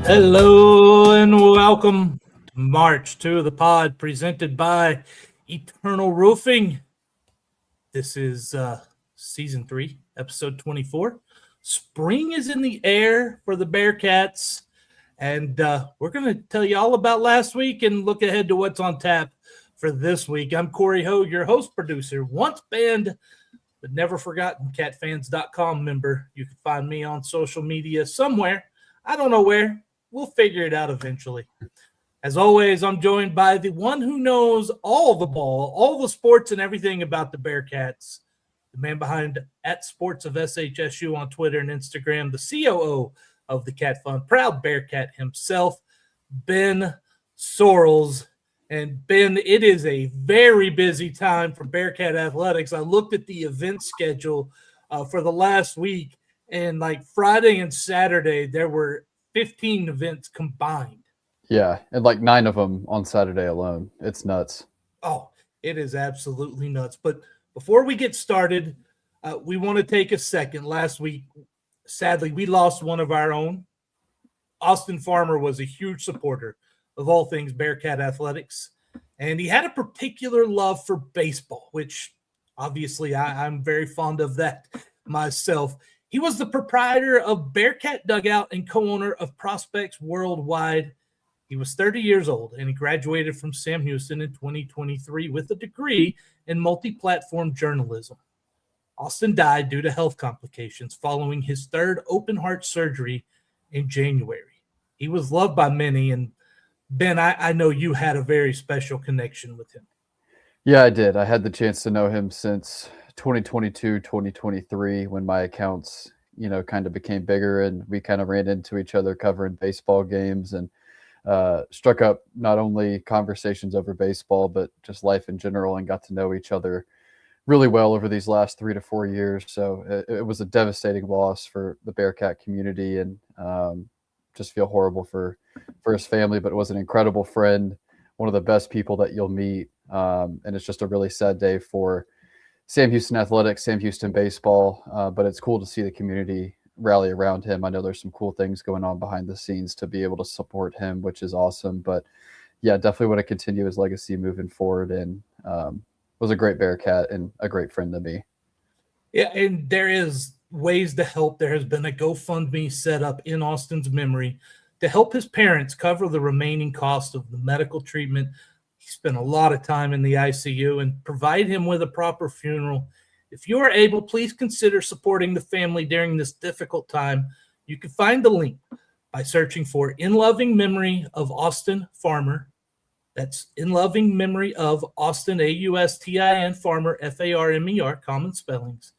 Hello and welcome to March 2 of the pod presented by Eternal Roofing. This is season 3, episode 24. Spring is in the air for the Bearkats, and we're going to tell you all about last week and look ahead to what's on tap for this week. I'm Cory Ho, your host producer, once banned but never forgotten catfans.com member. You can find me on social media somewhere. I don't know where. We'll figure it out eventually. As always, I'm joined by the one who knows all the ball, all the sports, and everything about the Bearkats, the man behind @Sports of SHSU on Twitter and Instagram, the COO of the Cat Fund, proud Bearkat himself, Ben Sorrells. And Ben, it is a very busy time for Bearkat athletics. I looked at the event schedule for the last week, and like Friday and Saturday, there were 15 events combined. Yeah, and like 9 of them on Saturday alone. It's nuts. Oh, it is absolutely nuts. But before we get started, we want to take a second. Last week, sadly, we lost one of our own. Austin Farmer was a huge supporter of all things Bearkat athletics, and he had a particular love for baseball, which obviously I'm very fond of that myself. He was the proprietor of Bearkat Dugout and co-owner of Prospects Worldwide. He was 30 years old, and he graduated from Sam Houston in 2023 with a degree in multi-platform journalism. Austin died due to health complications following his third open-heart surgery in January. He was loved by many, and Ben, I know you had a very special connection with him. Yeah, I did. I had the chance to know him since 2022, 2023, when my accounts, kind of became bigger and we kind of ran into each other covering baseball games and struck up not only conversations over baseball, but just life in general, and got to know each other really well over these last 3 to 4 years. So it was a devastating loss for the Bearkat community, and just feel horrible for his family, but it was an incredible friend, one of the best people that you'll meet. And it's just a really sad day for Sam Houston athletics, Sam Houston baseball. But it's cool to see the community rally around him. I know there's some cool things going on behind the scenes to be able to support him, which is awesome. But yeah, definitely want to continue his legacy moving forward. And was a great Bearkat and a great friend to me. Yeah, and there is ways to help. There has been a GoFundMe set up in Austin's memory to help his parents cover the remaining cost of the medical treatment. He spent a lot of time in the ICU, and provide him with a proper funeral. If you are able, please consider supporting the family during this difficult time. You can find the link by searching for In Loving Memory of Austin Farmer. That's In Loving Memory of Austin, AUSTIN, Farmer, FARMER, common spellings.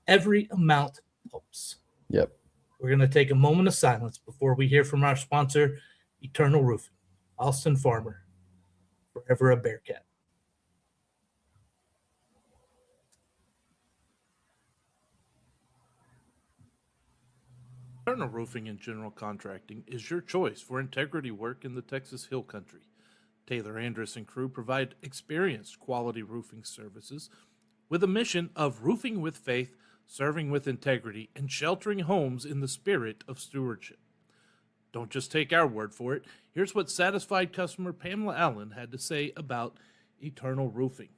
Every amount helps. Yep. We're going to take a moment of silence before we hear from our sponsor, Eternal Roofing. Austin Farmer, forever a Bearkat. Eternal Roofing and General Contracting is your choice for integrity work in the Texas Hill Country. Taylor Andrus and crew provide experienced quality roofing services with a mission of roofing with faith, serving with integrity, and sheltering homes in the spirit of stewardship. Don't just take our word for it. Here's what satisfied customer Pamela Allen had to say about Eternal Roofing.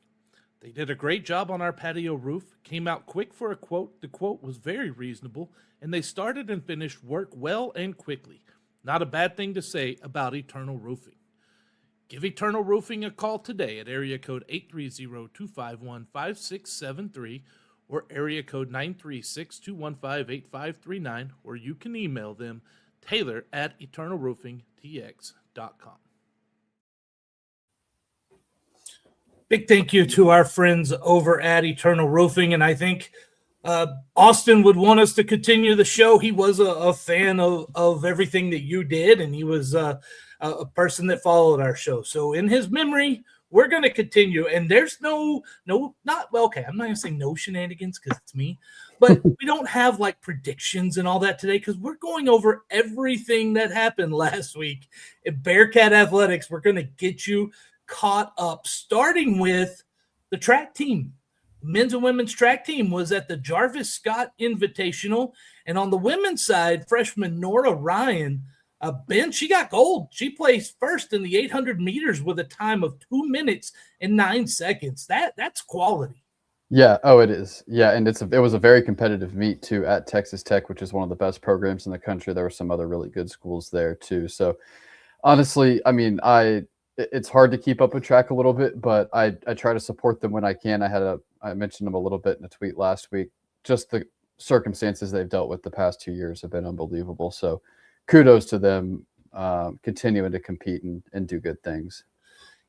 They did a great job on our patio roof, came out quick for a quote. The quote was very reasonable, and they started and finished work well and quickly. Not a bad thing to say about Eternal Roofing. Give Eternal Roofing a call today at area code 830-251-5673 or area code 936-215-8539, or you can email them taylor@eternalroofingtx.com. Big thank you to our friends over at Eternal Roofing, and I think Austin would want us to continue the show. He was a fan of everything that you did, and he was a person that followed our show. So in his memory, we're going to continue. And there's okay, I'm not going to say no shenanigans because it's me, but we don't have like predictions and all that today because we're going over everything that happened last week at Bearkat Athletics. We're going to get you caught up, starting with the track team. Men's and women's track team was at the Jarvis Scott Invitational. And on the women's side, freshman Nora Ryan Ben, she got gold. She placed first in the 800 meters with a time of 2 minutes and 9 seconds. That's quality. Yeah. Oh, it is. Yeah, and it was a very competitive meet too at Texas Tech, which is one of the best programs in the country. There were some other really good schools there too. So honestly, I mean, it's hard to keep up with track a little bit, but I try to support them when I can. I mentioned them a little bit in a tweet last week. Just the circumstances they've dealt with the past 2 years have been unbelievable. So kudos to them, continuing to compete and do good things.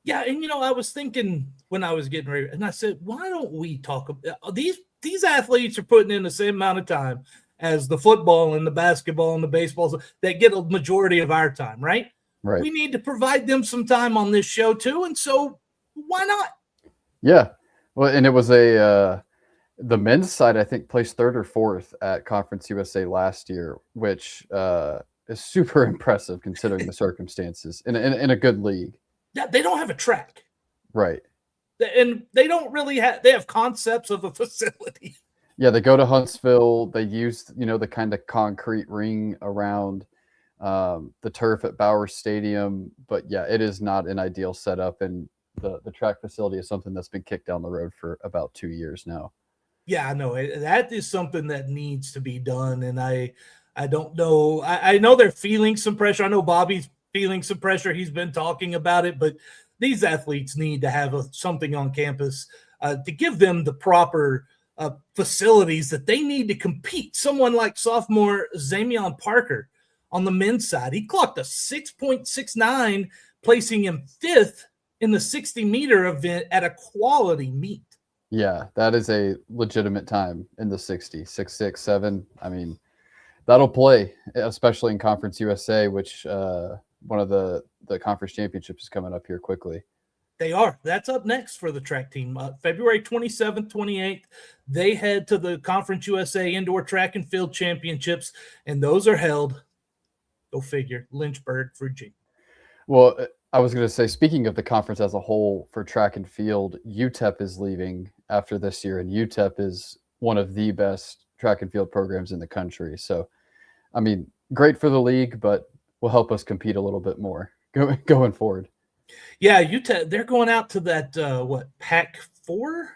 Yeah, and I was thinking when I was getting ready, and I said, why don't we talk about these athletes are putting in the same amount of time as the football and the basketball and the baseball that get a majority of our time, right? Right. We need to provide them some time on this show too, and so why not? Yeah. Well, and it was the men's side, I think, placed 3rd or 4th at Conference USA last year, which is super impressive considering the circumstances in a good league. Yeah, they don't have a track. Right. And they don't really they have concepts of a facility. Yeah, they go to Huntsville. They use, the kind of concrete ring around the turf at Bowers Stadium. But yeah, it is not an ideal setup. And the track facility is something that's been kicked down the road for about 2 years now. Yeah, I know. That is something that needs to be done. And I don't know. I know they're feeling some pressure. I know Bobby's feeling some pressure. He's been talking about it, but these athletes need to have something on campus to give them the proper facilities that they need to compete. Someone like sophomore Zamion Parker on the men's side, he clocked a 6.69, placing him 5th in the 60-meter event at a quality meet. Yeah, that is a legitimate time in the 60, 6.6, 7. I mean, that'll play, especially in Conference USA, which one of the conference championships is coming up here quickly. They are. That's up next for the track team. February 27th, 28th, they head to the Conference USA Indoor Track and Field Championships, and those are held, go figure, Lynchburg, Virginia. Well, I was going to say, speaking of the conference as a whole for track and field, UTEP is leaving after this year, and UTEP is one of the best track and field programs in the country. So, I mean, great for the league, but will help us compete a little bit more going forward. Yeah, UTEP, they're going out to that, Pac-4?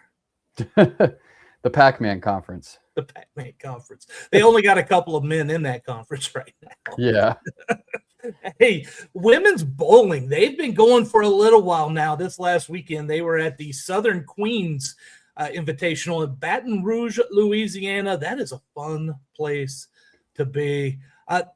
The Pac-Man conference. The Pac-Man conference. They only got a couple of men in that conference right now. Yeah. Hey, women's bowling, they've been going for a little while now. This last weekend, they were at the Southern Queens Invitational in Baton Rouge, Louisiana. That is a fun place to be.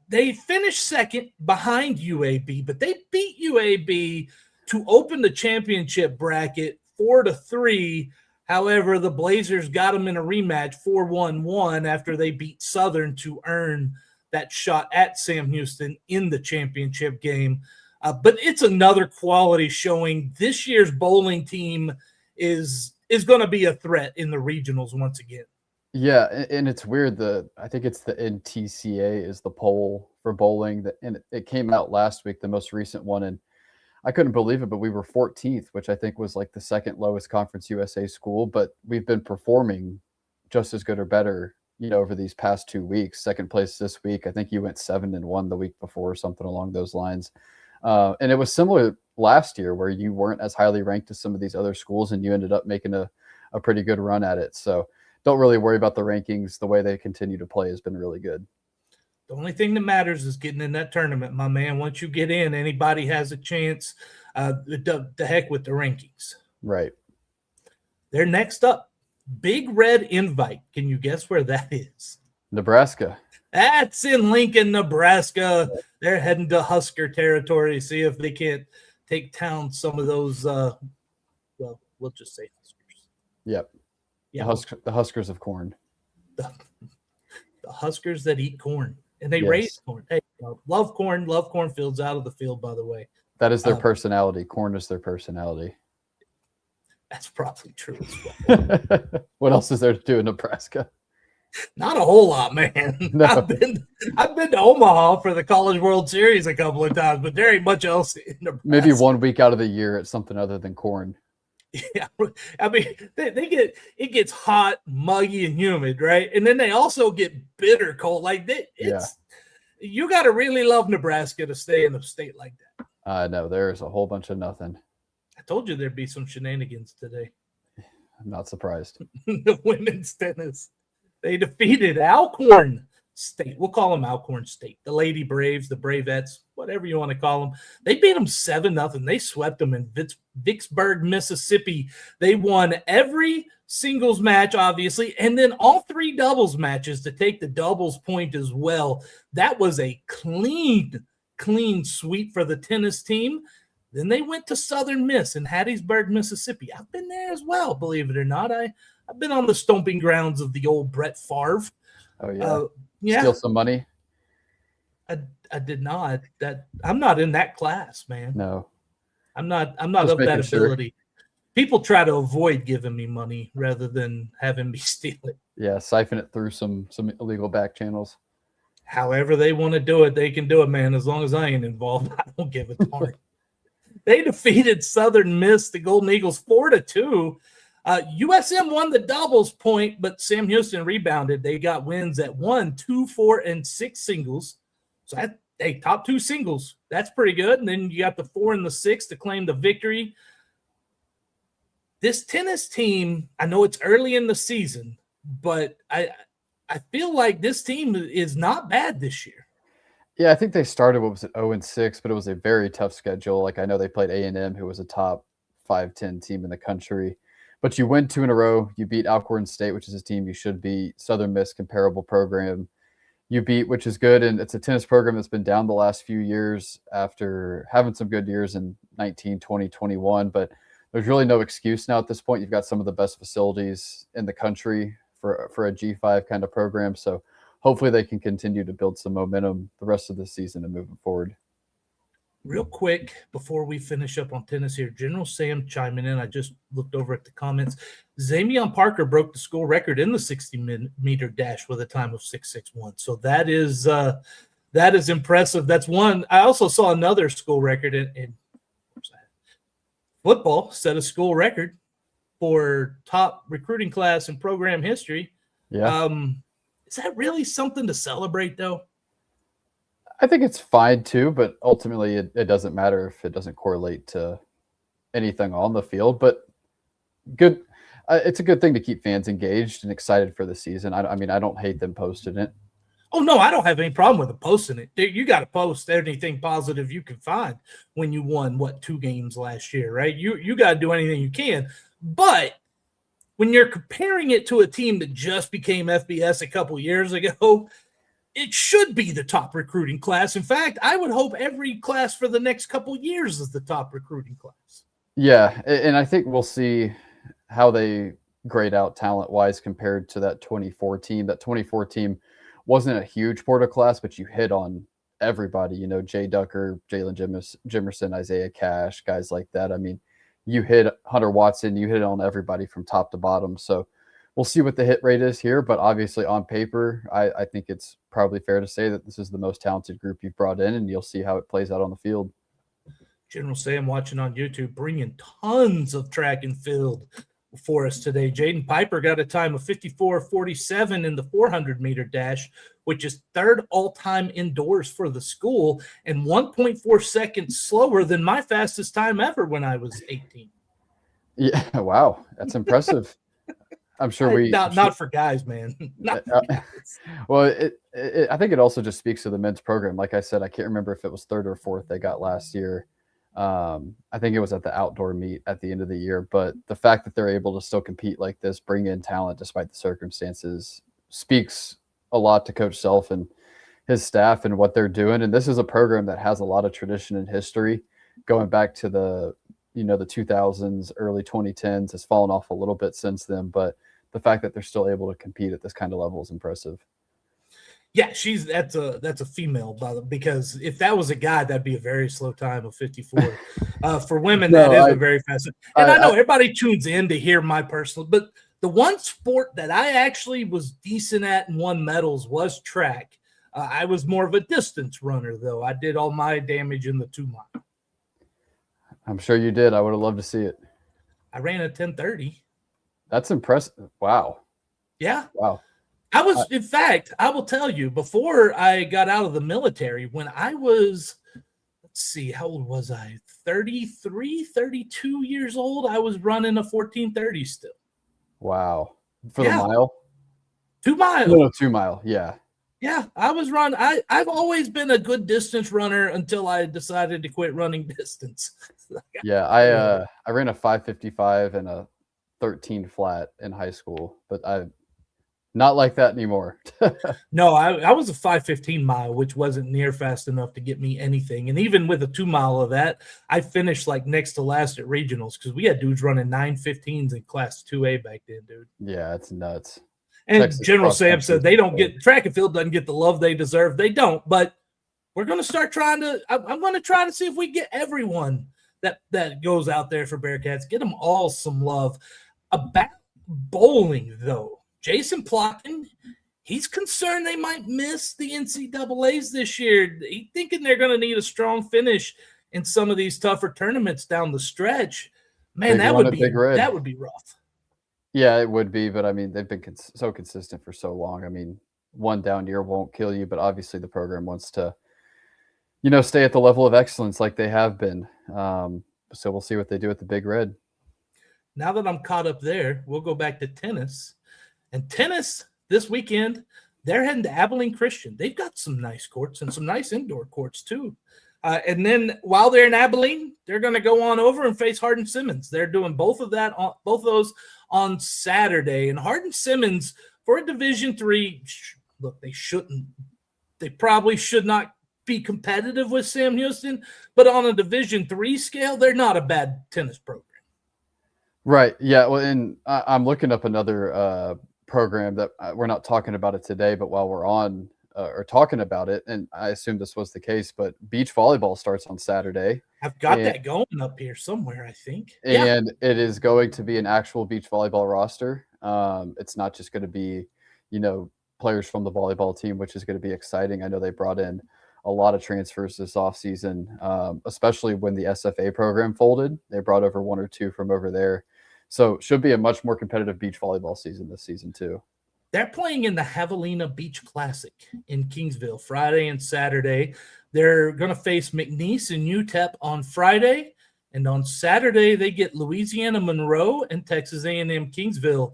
They finished second behind UAB, but they beat UAB to open the championship bracket 4-3. However, the Blazers got them in a rematch 4-1-1 after they beat Southern to earn that shot at Sam Houston in the championship game. But it's another quality showing this year's bowling team is going to be a threat in the regionals once again. Yeah, and it's weird. I think it's the NTCA is the poll for bowling, and it came out last week, the most recent one, and I couldn't believe it, but we were 14th, which I think was like the second lowest Conference USA school, but we've been performing just as good or better, over these past 2 weeks. Second place this week. I think you went 7-1 the week before or something along those lines. And it was similar last year where you weren't as highly ranked as some of these other schools, and you ended up making a pretty good run at it. So don't really worry about the rankings. The way they continue to play has been really good. The only thing that matters is getting in that tournament, my man. Once you get in, anybody has a chance. The heck with the rankings. Right. They're next up. Big Red Invite. Can you guess where that is? Nebraska. That's in Lincoln, Nebraska. They're heading to Husker territory, see if they can't take down some of those, we'll just say Huskers. Yep. Yeah. The Huskers of corn. The Huskers that eat corn. And they raise corn. Hey, love corn. Love cornfields out of the field, by the way. That is their personality. Corn is their personality. That's probably true as well. What else is there to do in Nebraska? Not a whole lot, man. No. I've been to Omaha for the College World Series a couple of times, but there ain't much else in Nebraska. Maybe 1 week out of the year it's something other than corn. Yeah, I mean, it gets hot, muggy, and humid, right? And then they also get bitter cold. Like You got to really love Nebraska to stay in a state like that. No, there's a whole bunch of nothing. I told you there'd be some shenanigans today. I'm not surprised. The women's tennis. They defeated Alcorn State. We'll call them Alcorn State. The Lady Braves, the Bravettes, whatever you want to call them. They beat them 7-0. They swept them in Vicksburg, Mississippi. They won every singles match, obviously, and then all 3 doubles matches to take the doubles point as well. That was a clean sweep for the tennis team. Then they went to Southern Miss in Hattiesburg, Mississippi. I've been there as well, believe it or not. I've been on the stomping grounds of the old Brett Favre. Oh, yeah. Yeah. Steal some money? I did not. I'm not in that class, man. No. I'm not Just of that making sure. ability. People try to avoid giving me money rather than having me steal it. Yeah, siphon it through some illegal back channels. However they want to do it, they can do it, man. As long as I ain't involved, I don't give a darn. They defeated Southern Miss, the Golden Eagles, 4-2. USM won the doubles point, but Sam Houston rebounded. They got wins at 1, 2, 4, and 6 singles. So top 2 singles. That's pretty good. And then you got the 4 and the 6 to claim the victory. This tennis team, I know it's early in the season, but I feel like this team is not bad this year. Yeah, I think they started, 0-6, but it was a very tough schedule. Like, I know they played A&M, who was a top 5-10 team in the country. But you win 2 in a row. You beat Alcorn State, which is a team you should beat. Southern Miss, comparable program. You beat, which is good. And it's a tennis program that's been down the last few years after having some good years in 19, 20, 21. But there's really no excuse now at this point. You've got some of the best facilities in the country for a G5 kind of program. So hopefully they can continue to build some momentum the rest of the season and moving forward. Real quick, before we finish up on tennis here, General Sam chiming in. I just looked over at the comments. Zamion Parker broke the school record in the 60-meter dash with a time of 6:61. So that is impressive. That's one. I also saw another school record in football, set a school record for top recruiting class in program history. Yeah. Is that really something to celebrate, though? I think it's fine too, but ultimately it doesn't matter if it doesn't correlate to anything on the field. But good, it's a good thing to keep fans engaged and excited for the season. I mean, I don't hate them posting it. Oh, no, I don't have any problem with them posting it. You got to post anything positive you can find when you won, 2 games last year, right? You got to do anything you can. But when you're comparing it to a team that just became FBS a couple years ago, it should be the top recruiting class. In fact, I would hope every class for the next couple years is the top recruiting class. Yeah, and I think we'll see how they grade out talent-wise compared to that 24 team. That 24 team wasn't a huge Porter class, but you hit on everybody. You know, Jay Ducker, Jalen Jimerson, Isaiah Cash, guys like that. I mean, you hit Hunter Watson, you hit on everybody from top to bottom. So we'll see what the hit rate is here, but obviously on paper, I think it's probably fair to say that this is the most talented group you've brought in, and you'll see how it plays out on the field. General Sam watching on YouTube, bringing tons of track and field for us today. Jaden Piper got a time of 54:47 in the 400-meter dash, which is 3rd all-time indoors for the school and 1.4 seconds slower than my fastest time ever when I was 18. Yeah, wow, that's impressive. I'm sure not for guys, man. Well, I think it also just speaks to the men's program. Like I said, I can't remember if it was 3rd or 4th they got last year. I think it was at the outdoor meet at the end of the year, but the fact that they're able to still compete like this, bring in talent despite the circumstances, speaks a lot to Coach Self and his staff and what they're doing. And this is a program that has a lot of tradition and history going back to the 2000s, early 2010s. Has fallen off a little bit since then, but the fact that they're still able to compete at this kind of level is impressive. Yeah, that's a female, because if that was a guy, that'd be a very slow time of 54. For women, that is a very fast. And I know everybody tunes in to hear my personal, but the one sport that I actually was decent at and won medals was track. I was more of a distance runner, though. I did all my damage in the 2-mile. I'm sure you did. I would have loved to see it. I ran a 10:30. That's impressive. Wow. Yeah. Wow. In fact, I will tell you, before I got out of the military, when I was, let's see, how old was I? 33, 32 years old. I was running a 1430 still. Wow. For the mile? 2 miles. No, 2 mile. Yeah. Yeah, I was running. I've always been a good distance runner until I decided to quit running distance. Yeah, I ran a 5:55 and a 13 flat in high school, but I'm not like that anymore. No, I was a 5:15 mile, which wasn't near fast enough to get me anything. And even with a 2 mile of that, I finished like next to last at regionals because we had dudes running 9:15s in class 2A back then, dude. Yeah, it's nuts. And Texas General Sam said they don't cross-country. get track and field doesn't get the love they deserve. They don't, but we're going to start trying to. I'm going to try to see if we get everyone that goes out there for Bearcats, get them all some love. About bowling, though, Jason Plotkin, he's concerned they might miss the NCAAs this year. He's thinking they're going to need a strong finish in some of these tougher tournaments down the stretch. Man, that would be rough. Yeah, it would be, but I mean, they've been so consistent for so long. I mean, one down year won't kill you, but obviously the program wants to, stay at the level of excellence like they have been. So we'll see what they do at the Big Red. Now that I'm caught up there, we'll go back to tennis. And tennis this weekend, they're heading to Abilene Christian. They've got some nice courts and some nice indoor courts too. And then while they're in Abilene, they're going to go on over and face Hardin Simmons. They're doing both of those on Saturday. And Hardin Simmons, for a Division III, look, they probably should not be competitive with Sam Houston, but on a Division III scale, they're not a bad tennis program. Right. Yeah. Well, and I'm looking up another program that we're not talking about it today, but while we're on or talking about it, and I assume this was the case, but beach volleyball starts on Saturday. I've got that going up here somewhere, I think. And it is going to be an actual beach volleyball roster. It's not just going to be, players from the volleyball team, which is going to be exciting. I know they brought in a lot of transfers this offseason, especially when the SFA program folded. They brought over 1 or 2 from over there. So should be a much more competitive beach volleyball season this season too. They're playing in the Javelina Beach Classic in Kingsville Friday and Saturday. They're going to face McNeese and UTEP on Friday. And on Saturday, they get Louisiana Monroe and Texas A&M Kingsville.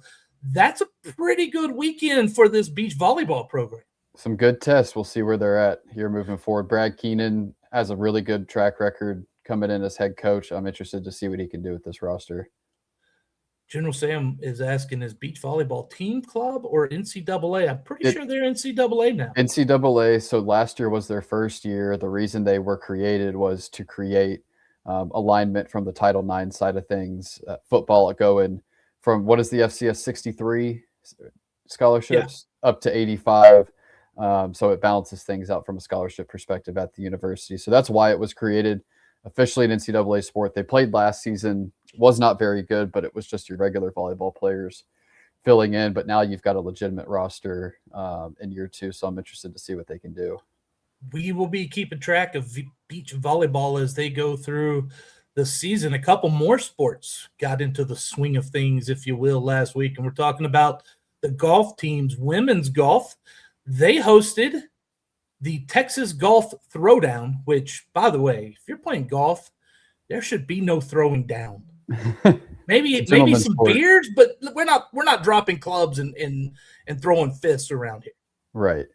That's a pretty good weekend for this beach volleyball program. Some good tests. We'll see where they're at here moving forward. Brad Keenan has a really good track record coming in as head coach. I'm interested to see what he can do with this roster. General Sam is asking, is beach volleyball team club or NCAA? I'm pretty sure they're NCAA now. NCAA. So last year was their first year. The reason they were created was to create alignment from the Title IX side of things. Football going from, what is the FCS, 63 scholarships up to 85. So it balances things out from a scholarship perspective at the university. So that's why it was created. Officially an NCAA sport. They played last season, was not very good, but it was just your regular volleyball players filling in. But now you've got a legitimate roster in year 2, so I'm interested to see what they can do. We will be keeping track of beach volleyball as they go through the season. A couple more sports got into the swing of things, if you will, last week, and we're talking about the golf teams. Women's golf, they hosted the Texas Golf Throwdown, which, by the way, if you're playing golf, there should be no throwing down. Maybe some beers, but we're not dropping clubs and throwing fists around here. Right.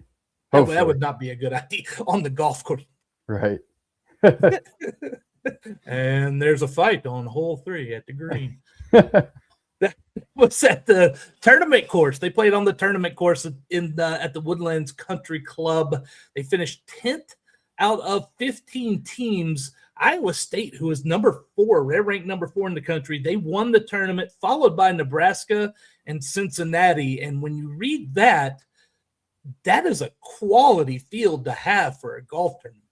That would not be a good idea on the golf course. Right. And there's a fight on hole 3 at the green. That was at the tournament course. They played on the tournament course at the Woodlands Country Club. They finished 10th out of 15 teams. Iowa State, who is number 4, they're ranked number 4 in the country. They won the tournament, followed by Nebraska and Cincinnati. And when you read that is a quality field to have for a golf tournament.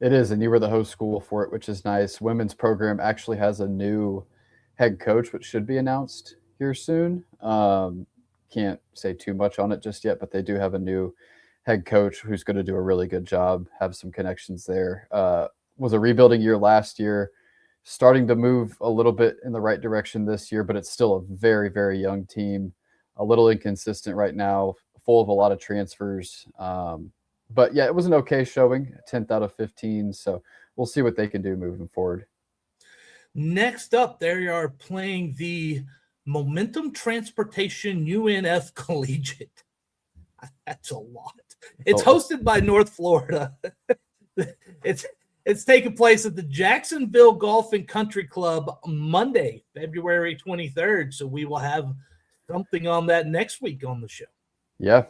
It is, and you were the host school for it, which is nice. Women's program actually has a new head coach, which should be announced here soon. Can't say too much on it just yet, but they do have a new head coach who's going to do a really good job, have some connections there. Was a rebuilding year last year, starting to move a little bit in the right direction this year, but it's still a very, very young team, a little inconsistent right now. full of a lot of transfers. But yeah, it was an okay showing, 10th out of 15. So we'll see what they can do moving forward. Next up, they are playing the Momentum Transportation UNF Collegiate. That's a lot. It's hosted by North Florida. It's taking place at the Jacksonville Golf and Country Club Monday, February 23rd. So we will have something on that next week on the show. Yeah.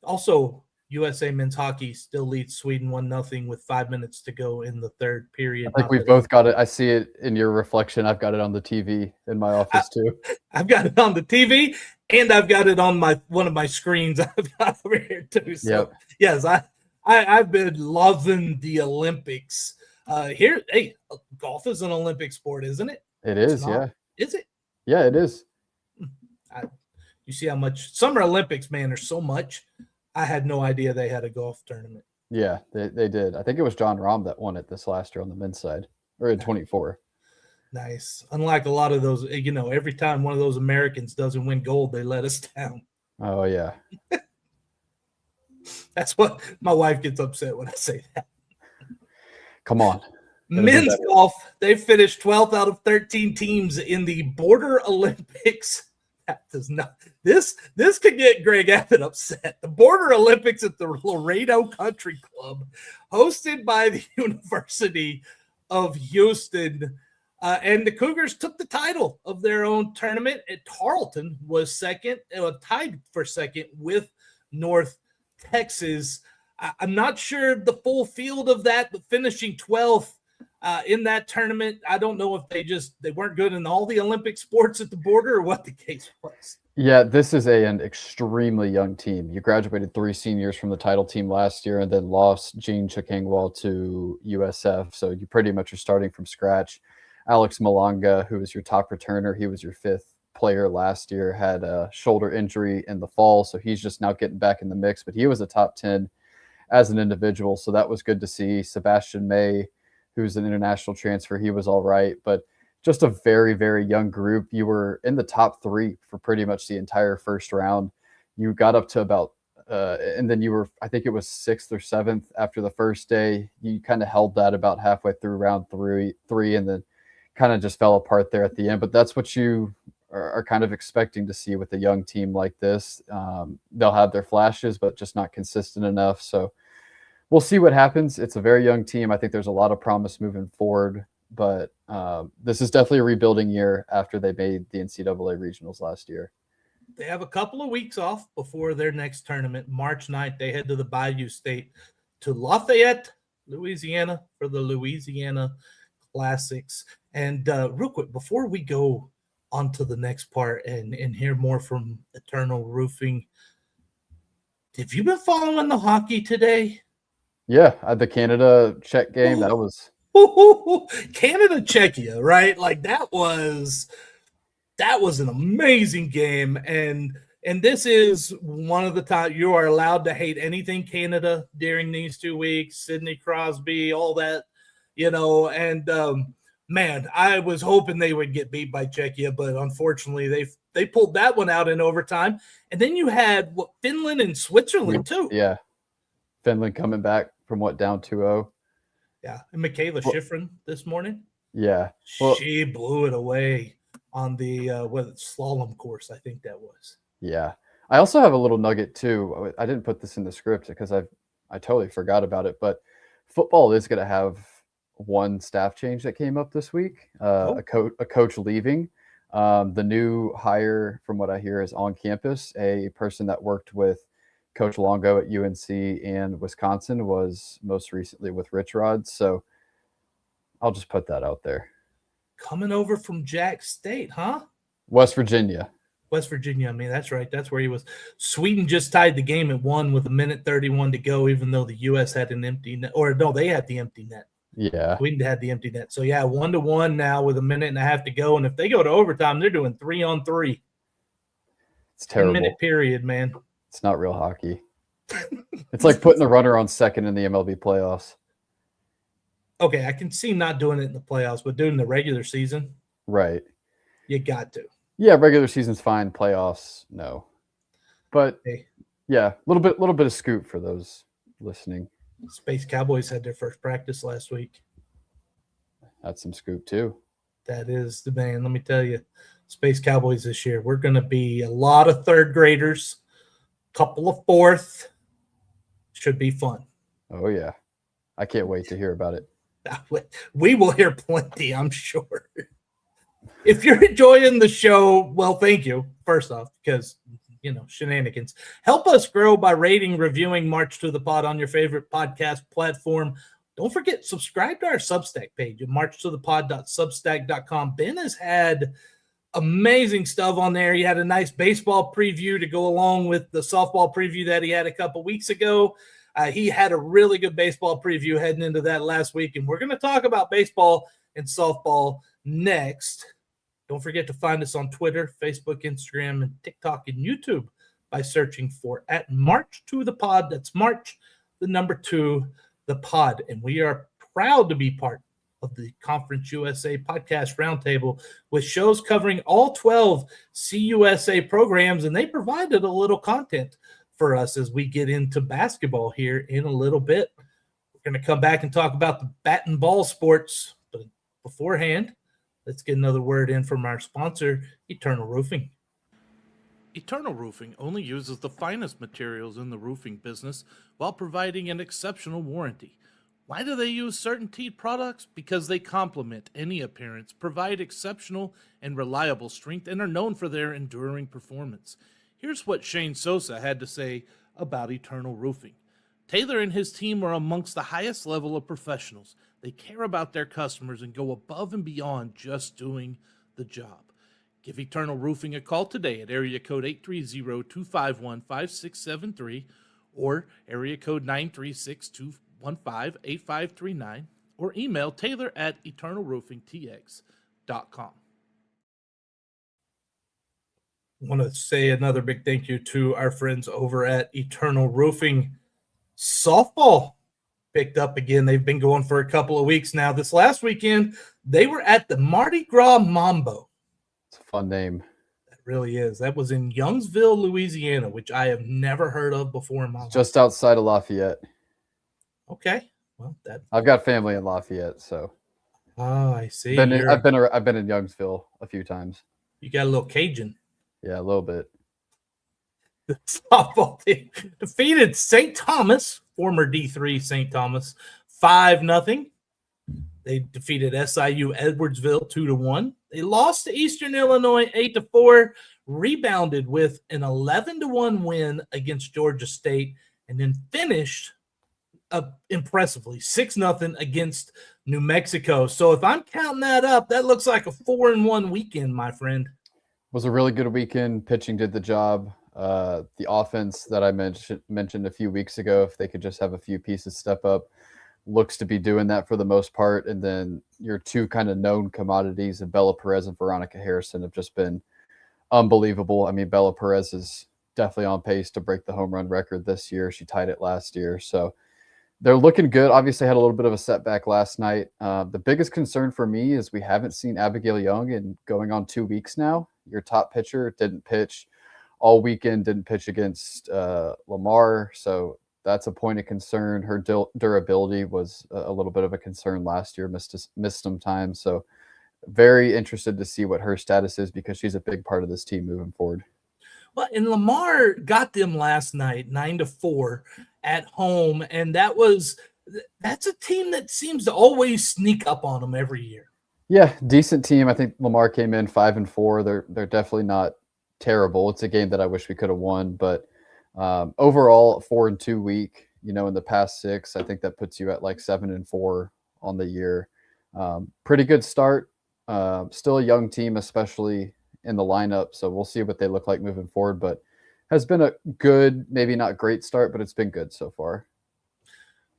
Also, USA men's hockey still leads Sweden 1-0 with 5 minutes to go in the third period. I think we've both got it. I see it in your reflection. I've got it on the TV in my office too. I've got it on the TV and I've got it on one of my screens I've got over here too. So Yep. Yes, I've been loving the Olympics. Hey, golf is an Olympic sport, isn't it? It is, yeah. Is it? Yeah, it is. You see how much Summer Olympics, man, there's so much. I had no idea they had a golf tournament. Yeah, they did. I think it was John Rahm that won it this last year on the men's side, or in 24. Nice. Unlike a lot of those, every time one of those Americans doesn't win gold, they let us down. Oh, yeah. That's what my wife gets upset when I say that. Come on. Men's golf, they finished 12th out of 13 teams in the Border Olympics. That does not. This could get Greg Abbott upset. The Border Olympics at the Laredo Country Club, hosted by the University of Houston, and the Cougars took the title of their own tournament. Tarleton was second, tied for second with North Texas. I'm not sure the full field of that, but finishing 12th. In that tournament, I don't know if they weren't good in all the Olympic sports at the border or what the case was. Yeah, this is an extremely young team. You graduated 3 seniors from the title team last year and then lost Gene Chakangwal to USF. So you pretty much are starting from scratch. Alex Malanga, who was your top returner, he was your 5th player last year, had a shoulder injury in the fall. So he's just now getting back in the mix, but he was a top 10 as an individual. So that was good to see. Sebastian May, who's an international transfer, he was all right, but just a very, very young group. You were in the top 3 for pretty much the entire first round. You got up to about, and then you were, I think it was 6th or 7th after the first day. You kind of held that about halfway through round three, and then kind of just fell apart there at the end. But that's what you are kind of expecting to see with a young team like this. They'll have their flashes, but just not consistent enough. So we'll see what happens. It's a very young team. I think there's a lot of promise moving forward, but this is definitely a rebuilding year after they made the NCAA regionals last year. They have a couple of weeks off before their next tournament. March 9th, they head to the Bayou State to Lafayette, Louisiana for the Louisiana Classics. And real quick, before we go on to the next part and hear more from Eternal Roofing, have you been following the hockey today? Yeah, the Canada-Czech game, that was Canada-Czechia, right? Like that was an amazing game, and this is one of the times you are allowed to hate anything Canada during these 2 weeks. Sidney Crosby, all that, and man, I was hoping they would get beat by Czechia, but unfortunately they pulled that one out in overtime. And then you had Finland and Switzerland too. Yeah, Finland coming back from down 2-0. Yeah, and Michaela Schifrin this morning. Yeah, she blew it away on the slalom course. I think that was. Yeah, I also have a little nugget too. I didn't put this in the script because I totally forgot about it. But football is going to have one staff change that came up this week. A coach leaving. The new hire, from what I hear, is on campus. A person that worked with Coach Longo at UNC and Wisconsin, was most recently with Rich Rod. So I'll just put that out there. Coming over from Jack State, huh? West Virginia. I mean, that's right. That's where he was. Sweden just tied the game at 1 with 1:31 to go, even though the U.S. had an empty net. Or no, they had the empty net. Yeah. Sweden had the empty net. So, yeah, 1-1 now with 1.5 to go. And if they go to overtime, they're doing 3-on-3. It's terrible. 10-minute period, man. It's not real hockey. It's like putting a runner on second in the MLB playoffs. Okay, I can see not doing it in the playoffs, but doing the regular season, right? You got to. Yeah, regular season's fine. Playoffs, no. But Hey, yeah, a little bit of scoop for those listening. Space Cowboys had their first practice last week. That's some scoop too. That is the man. Let me tell you, Space Cowboys this year, we're going to be a lot of third graders, couple of fourth. Should be fun. Oh yeah, I can't wait to hear about it. We will hear plenty, I'm sure. If you're enjoying the show, well, thank you, first off, because, shenanigans. Help us grow by rating, reviewing March to the Pod on your favorite podcast platform. Don't forget, subscribe to our Substack page at marchtothepod.substack.com. Ben has had amazing stuff on there. He had a nice baseball preview to go along with the softball preview that he had a couple weeks ago. He had a really good baseball preview heading into that last week, and we're going to talk about baseball and softball next. Don't forget to find us on Twitter, Facebook, Instagram, and TikTok and YouTube by searching for @MarchToThePod. That's March, the number 2, the pod. And we are proud to be part of the Conference USA Podcast Roundtable with shows covering all 12 CUSA programs, and they provided a little content for us as we get into basketball here in a little bit. We're going to come back and talk about the bat and ball sports, but beforehand, let's get another word in from our sponsor, Eternal Roofing. Eternal Roofing only uses the finest materials in the roofing business while providing an exceptional warranty. Why do they use CertainTeed products? Because they complement any appearance, provide exceptional and reliable strength, and are known for their enduring performance. Here's what Shane Sosa had to say about Eternal Roofing. Taylor and his team are amongst the highest level of professionals. They care about their customers and go above and beyond just doing the job. Give Eternal Roofing a call today at area code 830-251-5673 or area code 936-215-8539 or email Taylor at eternalroofingtx.com. I want to say another big thank you to our friends over at Eternal Roofing. Softball picked up again. They've been going for a couple of weeks now. This last weekend, they were at the Mardi Gras Mambo. It's a fun name. That really is. That was in Youngsville, Louisiana, which I have never heard of before in my life. Just outside of Lafayette. Okay. Well, I've got family in Lafayette, so. Oh, I see. I've been in Youngsville a few times. You got a little Cajun. Yeah, a little bit. The softball team defeated St. Thomas, former D3 St. Thomas, 5-0. They defeated SIU Edwardsville 2-1. They lost to Eastern Illinois 8-4, rebounded with an 11-1 win against Georgia State, and then finished impressively 6-0 against New Mexico. So if I'm counting that up, that looks like a 4-1 weekend, my friend. Was a really good weekend. Pitching did the job. The offense that I mentioned a few weeks ago, if they could just have a few pieces step up, looks to be doing that for the most part. And then your two kind of known commodities of Bella Perez and Veronica Harrison have just been unbelievable. I mean, Bella Perez is definitely on pace to break the home run record this year. She tied it last year. So they're looking good. Obviously had a little bit of a setback last night. The biggest concern for me is we haven't seen Abigail Young in going on 2 weeks now. Your top pitcher didn't pitch all weekend, didn't pitch against Lamar. So that's a point of concern. Her durability was a little bit of a concern last year, missed some time. So very interested to see what her status is because she's a big part of this team moving forward. Well, and Lamar got them last night, 9-4 at home. And that's a team that seems to always sneak up on them every year. Yeah, decent team. I think Lamar came in 5-4. They're definitely not terrible. It's a game that I wish we could have won, but overall 4-2 week, in the past 6, I think that puts you at like 7-4 on the year. Pretty good start. Still a young team, especially in the lineup. So we'll see what they look like moving forward, but has been a good, maybe not great start, but it's been good so far.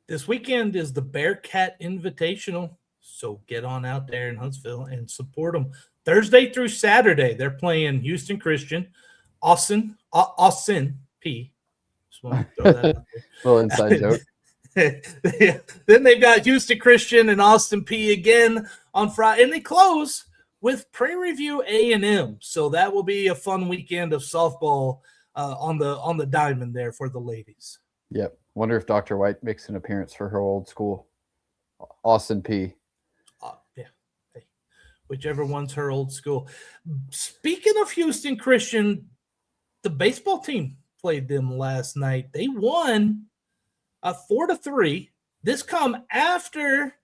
This weekend is the Bearkat Invitational. So get on out there in Huntsville and support them. Thursday through Saturday, they're playing Houston Christian, Austin P. Just want to throw that out there. Little inside joke. Then they've got Houston Christian and Austin P again on Friday, and they close with Prairie View A&M. So that will be a fun weekend of softball on the diamond there for the ladies. Yep. Wonder if Dr. White makes an appearance for her old school. Austin P. Yeah. Hey, whichever one's her old school. Speaking of Houston Christian, the baseball team played them last night. They won 4-3. This come after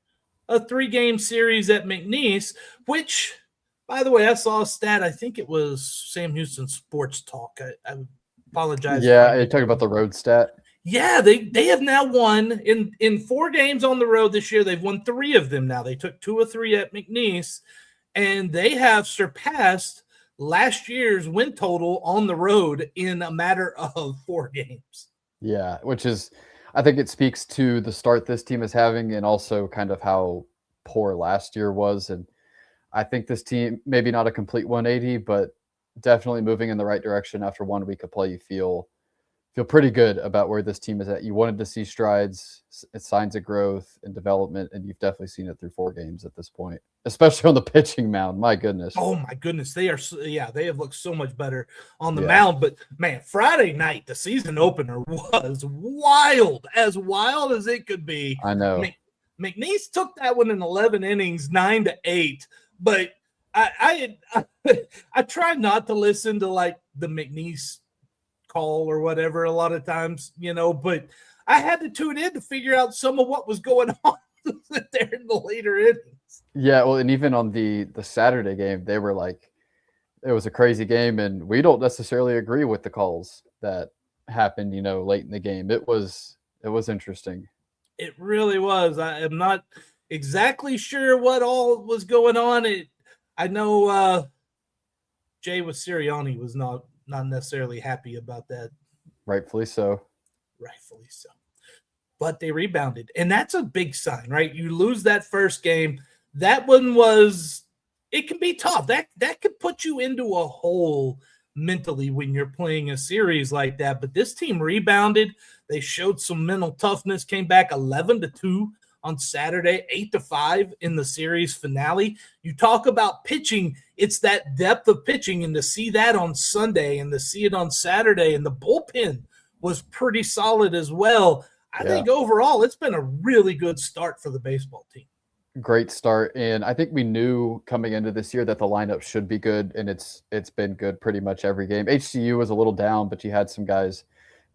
a 3-game series at McNeese, which, by the way, I saw a stat. I think it was Sam Houston Sports Talk. I apologize. Yeah, you're talking about the road stat. Yeah, they have now won in 4 games on the road this year. They've won 3 of them now. They took 2 of 3 at McNeese, and they have surpassed last year's win total on the road in a matter of 4 games. Yeah, which is, I think it speaks to the start this team is having and also kind of how poor last year was. And I think this team, maybe not a complete 180, but definitely moving in the right direction after 1 week of play. You feel pretty good about where this team is at. You wanted to see strides, signs of growth and development, and you've definitely seen it through 4 games at this point, especially on the pitching mound. My goodness. Oh my goodness. They have looked so much better on the mound, but man, Friday night, the season opener was wild as it could be. I know. McNeese took that one in 11 innings, 9-8, but I try not to listen to like the McNeese call or whatever a lot of times, but I had to tune in to figure out some of what was going on there in the later innings. Yeah, well, and even on the Saturday game, they were like, it was a crazy game, and we don't necessarily agree with the calls that happened, late in the game. It was interesting. It really was. I am not exactly sure what all was going on. I know Jay with Sirianni was not necessarily happy about that. Rightfully so. But they rebounded. And that's a big sign, right? You lose that first game. That one it can be tough. That could put you into a hole mentally when you're playing a series like that. But this team rebounded. They showed some mental toughness, came back 11-2 on Saturday, 8-5 in the series finale. You talk about pitching, it's that depth of pitching, and to see that on Sunday and to see it on Saturday, and the bullpen was pretty solid as well. I think overall it's been a really good start for the baseball team. Great start, and I think we knew coming into this year that the lineup should be good, and it's been good pretty much every game. HCU was a little down, but you had some guys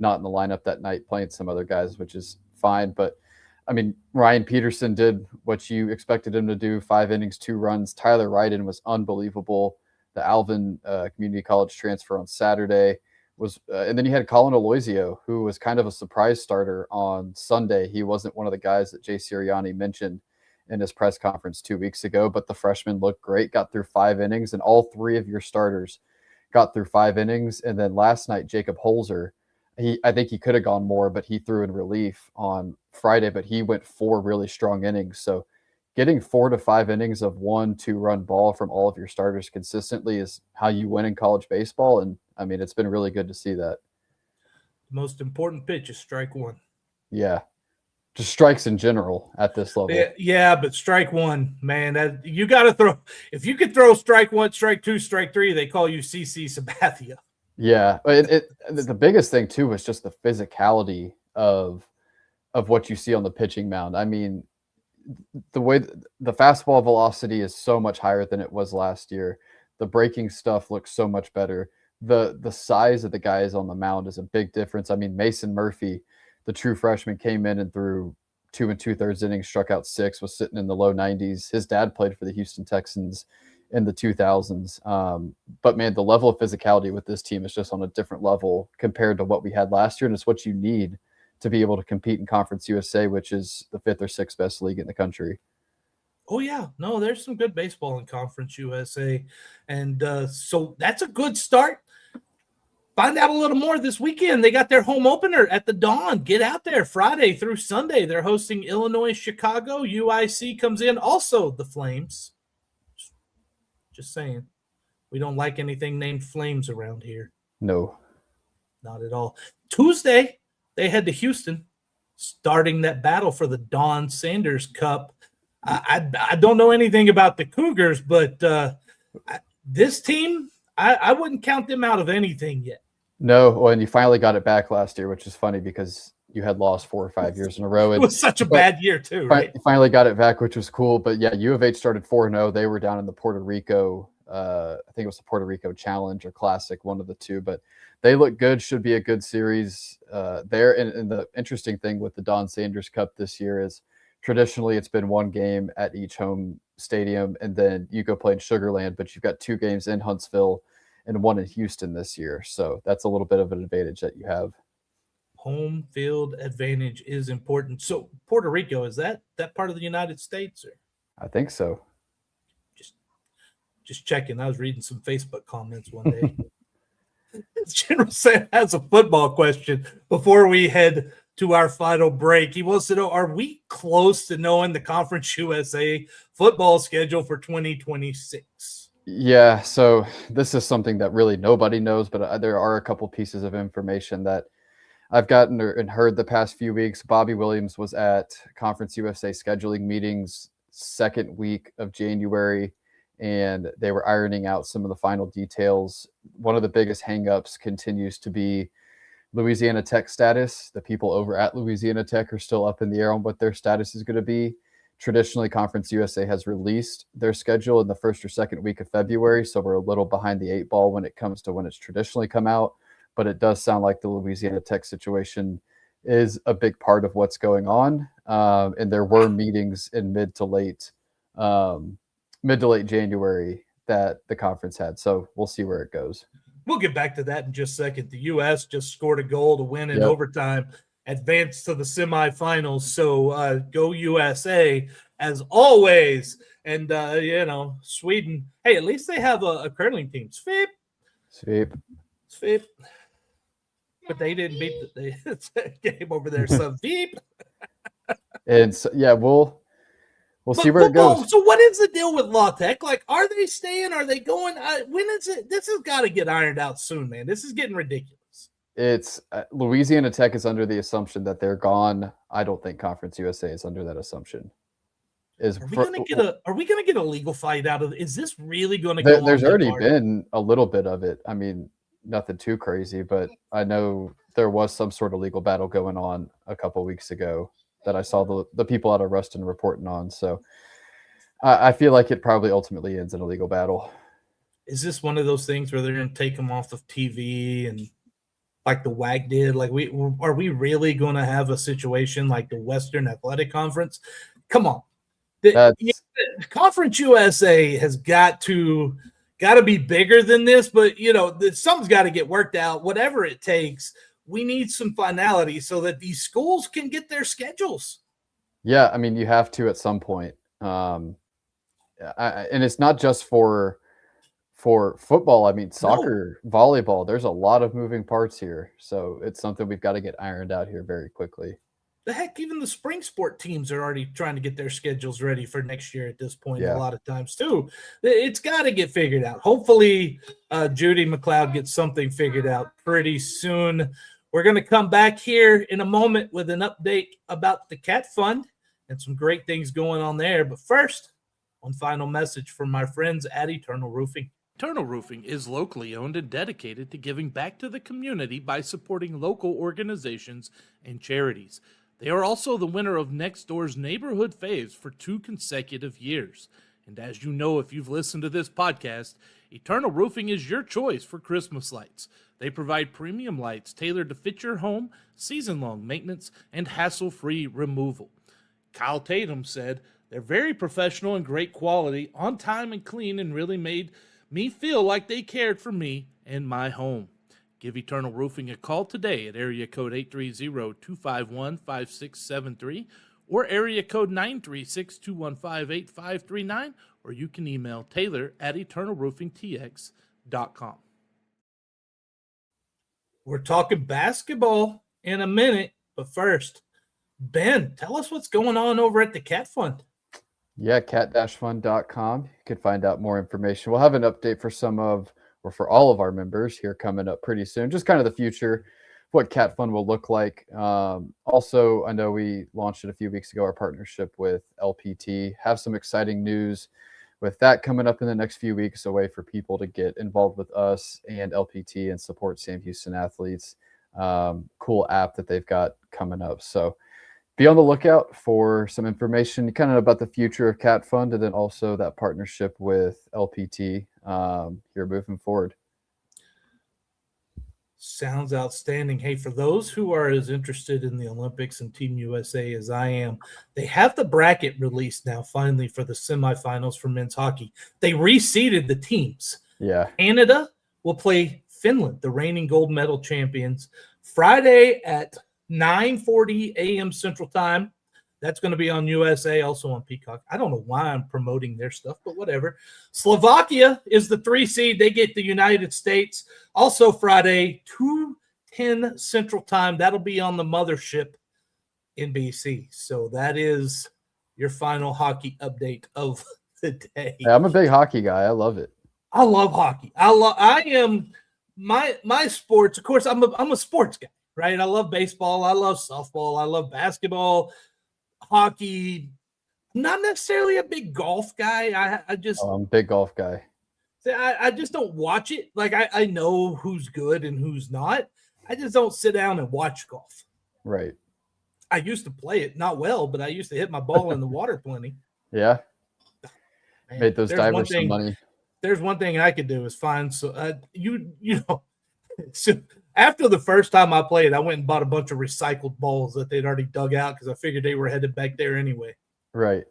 not in the lineup that night playing some other guys, which is fine, but I mean, Ryan Peterson did what you expected him to do, 5 innings, 2 runs. Tyler Ryden was unbelievable. The Alvin Community College transfer on Saturday was and then you had Colin Aloisio, who was kind of a surprise starter on Sunday. He wasn't one of the guys that Jay Sirianni mentioned in his press conference 2 weeks ago, but the freshman looked great, got through 5 innings, and all 3 of your starters got through 5 innings. And then last night, Jacob Holzer, I think he could have gone more, but he threw in relief on Friday, but he went 4 really strong innings. So getting 4 to 5 innings of 1-2 run ball from all of your starters consistently is how you win in college baseball. And I mean, it's been really good to see that. The most important pitch is strike 1. Yeah. Just strikes in general at this level. Yeah, but strike 1, man, you got to throw. If you could throw strike 1, strike 2, strike 3, they call you CC Sabathia. Yeah, the biggest thing too was just the physicality of what you see on the pitching mound. I mean, the way the fastball velocity is so much higher than it was last year. The breaking stuff looks so much better. The size of the guys on the mound is a big difference. I mean, Mason Murphy, the true freshman, came in and threw 2 2/3 innings, struck out 6, was sitting in the low 90s. His dad played for the Houston Texans in the 2000s. But man, the level of physicality with this team is just on a different level compared to what we had last year. And it's what you need to be able to compete in Conference USA, which is the 5th or 6th best league in the country. Oh yeah, no, there's some good baseball in Conference USA. And so that's a good start. Find out a little more this weekend. They got their home opener at the Dawn. Get out there Friday through Sunday. They're hosting Illinois, Chicago. UIC comes in. Also the Flames. Just saying. We don't like anything named Flames around here. No. Not at all. Tuesday, they head to Houston, starting that battle for the Don Sanders Cup. I don't know anything about the Cougars, but this team, I wouldn't count them out of anything yet. No, well, and you finally got it back last year, which is funny because you had lost 4 or 5 years in a row. It was such a bad year too, right? Finally got it back, which was cool. But yeah, U of H started 4-0. They were down in the Puerto Rico, I think it was the Puerto Rico Challenge or Classic, one of the two. But they look good. Should be a good series there. And the interesting thing with the Don Sanders Cup this year is traditionally it's been one game at each home stadium, and then you go play in Sugar Land. But you've got 2 games in Huntsville and 1 in Houston this year. So that's a little bit of an advantage that you have. Home field advantage is important. So Puerto Rico, is that part of the United States? Or I think so. just checking. I was reading some Facebook comments one day. General Sam has a football question before we head to our final break. He wants to know, are we close to knowing the Conference USA football schedule for 2026? Yeah, so this is something that really nobody knows, but there are a couple pieces of information that I've gotten and heard the past few weeks. Bobby Williams was at Conference USA scheduling meetings second week of January, and they were ironing out some of the final details. One of the biggest hangups continues to be Louisiana Tech status. The people over at Louisiana Tech are still up in the air on what their status is going to be. Traditionally, Conference USA has released their schedule in the first or second week of February, so we're a little behind the 8 ball when it comes to when it's traditionally come out. But it does sound like the Louisiana Tech situation is a big part of what's going on. And there were meetings in mid to late January that the conference had. So we'll see where it goes. We'll get back to that in just a second. The U.S. just scored a goal to win in overtime, advanced to the semifinals. So go USA as always. And, Sweden, hey, at least they have a curling team. Sweep. But they didn't beat the game over there. So Veep. And so, yeah, we'll see where it goes. So what is the deal with La Tech? Like, are they staying? Are they going? When is it? This has got to get ironed out soon, man. This is getting ridiculous. It's Louisiana Tech is under the assumption that they're gone. I don't think Conference USA is under that assumption. Are we going to get a legal fight out of it? Is this really going to go on? There's already been a little bit of it. I mean, nothing too crazy, but I know there was some sort of legal battle going on a couple weeks ago that I saw the people out of Ruston reporting on. So I feel like it probably ultimately ends in a legal battle. Is this one of those things where they're going to take them off of TV and like the WAC did? Like, are we really going to have a situation like the Western Athletic Conference? Come on. The Conference USA has got to be bigger than this, but something's got to get worked out. Whatever it takes, we need some finality so that these schools can get their schedules. Yeah, I mean, you have to at some point, and it's not just for football. I mean, soccer, volleyball. There's a lot of moving parts here, so it's something we've got to get ironed out here very quickly. The heck, even the spring sport teams are already trying to get their schedules ready for next year at this point. A lot of times too. It's got to get figured out. Hopefully Judy McLeod gets something figured out pretty soon. We're going to come back here in a moment with an update about the Cat Fund and some great things going on there. But first, one final message from my friends at Eternal Roofing. Eternal Roofing is locally owned and dedicated to giving back to the community by supporting local organizations and charities. They are also the winner of Next Door's Neighborhood Faves for 2 consecutive years. And as you know, if you've listened to this podcast, Eternal Roofing is your choice for Christmas lights. They provide premium lights tailored to fit your home, season-long maintenance, and hassle-free removal. Kyle Tatum said, "They're very professional and great quality, on time and clean, and really made me feel like they cared for me and my home." Give Eternal Roofing a call today at area code 830-251-5673 or area code 936-215-8539, or you can email taylor@eternalroofingtx.com. We're talking basketball in a minute, but first, Ben, tell us what's going on over at the Cat Fund. Yeah, cat-fund.com. You can find out more information. We'll have an update for for all of our members here coming up pretty soon. Just kind of the future, what Cat Fund will look like. Also, I know we launched it a few weeks ago, our partnership with LPT. Have some exciting news with that coming up in the next few weeks, a way for people to get involved with us and LPT and support Sam Houston athletes. Cool app that they've got coming up. So be on the lookout for some information kind of about the future of Cat Fund, and then also that partnership with LPT here moving forward. Sounds outstanding. Hey, for those who are as interested in the Olympics and Team USA as I am, they have the bracket released now finally for the semifinals for men's hockey. They reseeded the teams. Yeah. Canada will play Finland, the reigning gold medal champions, Friday at 9:40 a.m. Central Time. That's going to be on USA, also on Peacock. I don't know why I'm promoting their stuff, but whatever. Slovakia is the 3 seed. They get the United States. Also Friday, 2:10 Central Time. That'll be on the mothership in BC. So that is your final hockey update of the day. Yeah, I'm a big hockey guy. I love it. I love hockey. I am my sports. Of course, I'm a sports guy, right? I love baseball. I love softball. I love basketball, hockey. Not necessarily a big golf guy. I just I'm a big golf guy. I just don't watch it. Like I know who's good and who's not. I just don't sit down and watch golf. Right. I used to play it, not well, but I used to hit my ball in the water plenty. Yeah. Man, Made those divers some money. There's one thing I could do is find you know. So after the first time I played, I went and bought a bunch of recycled balls that they'd already dug out because I figured they were headed back there anyway. Right.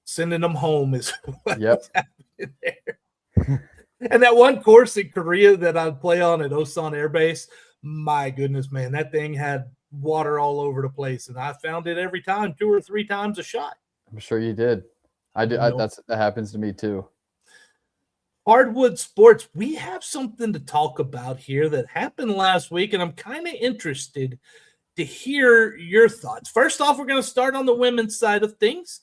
Sending them home is what Yep. was happening there. And that one course in Korea that I'd play on at Osan Air Base, my goodness, man, that thing had water all over the place, and I found it every time, 2 or 3 times a shot. I'm sure you did. I do. That happens to me too. Hardwood sports, we have something to talk about here that happened last week, and I'm kind of interested to hear your thoughts. First off, we're going to start on the women's side of things.